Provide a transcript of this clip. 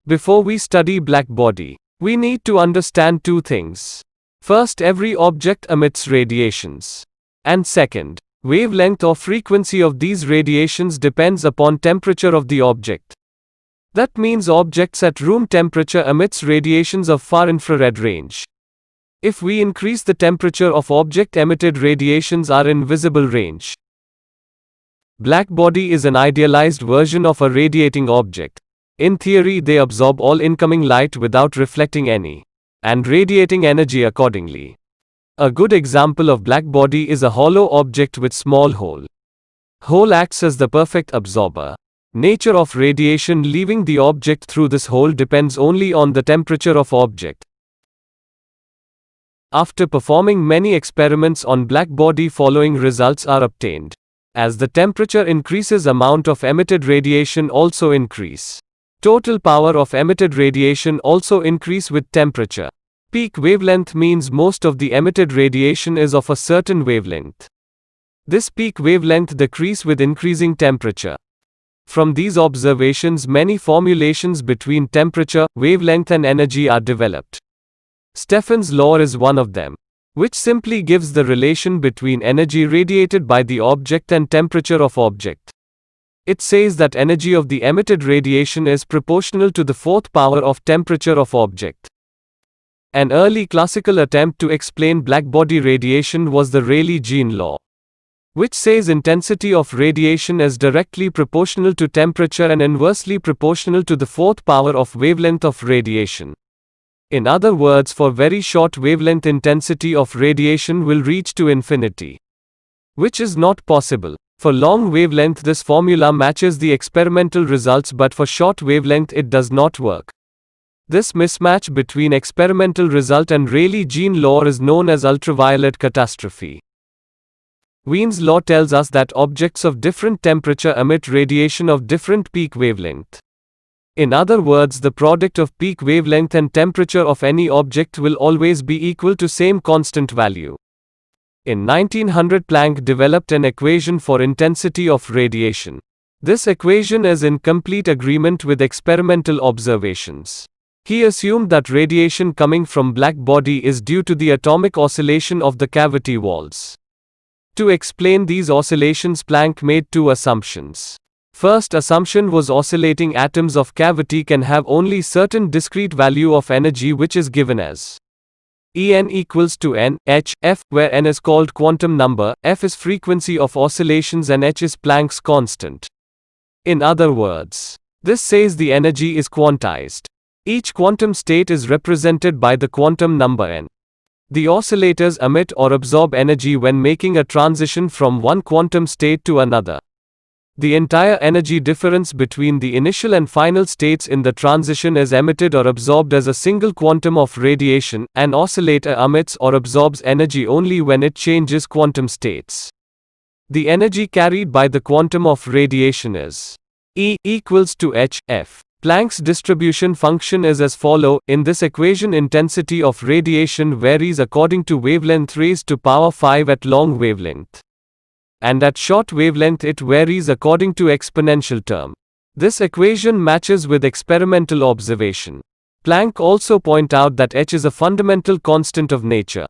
Before we study black body, we need to understand two things. First, every object emits radiations. And second, wavelength or frequency of these radiations depends upon temperature of the object. That means objects at room temperature emits radiations of far infrared range. If we increase the temperature of object, emitted radiations are in visible range. Black body is an idealized version of a radiating object. In theory, they absorb all incoming light without reflecting any, and radiating energy accordingly. A good example of black body is a hollow object with small hole. Hole acts as the perfect absorber. Nature of radiation leaving the object through this hole depends only on the temperature of object. After performing many experiments on black body, following results are obtained. As the temperature increases, amount of emitted radiation also increase. Total power of emitted radiation also increase with temperature. Peak wavelength means most of the emitted radiation is of a certain wavelength. This peak wavelength decrease with increasing temperature. From these observations, many formulations between temperature, wavelength and energy are developed. Stefan's law is one of them, which simply gives the relation between energy radiated by the object and temperature of object. It says that energy of the emitted radiation is proportional to the fourth power of temperature of object. An early classical attempt to explain blackbody radiation was the Rayleigh-Jean law, which says intensity of radiation is directly proportional to temperature and inversely proportional to the fourth power of wavelength of radiation. In other words, for very short wavelength, intensity of radiation will reach to infinity, which is not possible. For long wavelength, this formula matches the experimental results, but for short wavelength it does not work. This mismatch between experimental result and Rayleigh-Jean law is known as ultraviolet catastrophe. Wien's law tells us that objects of different temperature emit radiation of different peak wavelength. In other words, the product of peak wavelength and temperature of any object will always be equal to same constant value. In 1900, Planck developed an equation for intensity of radiation. This equation is in complete agreement with experimental observations. He assumed that radiation coming from black body is due to the atomic oscillation of the cavity walls. To explain these oscillations, Planck made two assumptions. First assumption was oscillating atoms of cavity can have only certain discrete value of energy, which is given as En equals to n, h, f, where n is called quantum number, f is frequency of oscillations and h is Planck's constant. In other words, this says the energy is quantized. Each quantum state is represented by the quantum number n. The oscillators emit or absorb energy when making a transition from one quantum state to another. The entire energy difference between the initial and final states in the transition is emitted or absorbed as a single quantum of radiation. An oscillator emits or absorbs energy only when it changes quantum states. The energy carried by the quantum of radiation is E equals to h, f. Planck's distribution function is as follows. In this equation, intensity of radiation varies according to wavelength raised to power 5 at long wavelength. And at short wavelength it varies according to exponential term. This equation matches with experimental observation. Planck also pointed out that h is a fundamental constant of nature.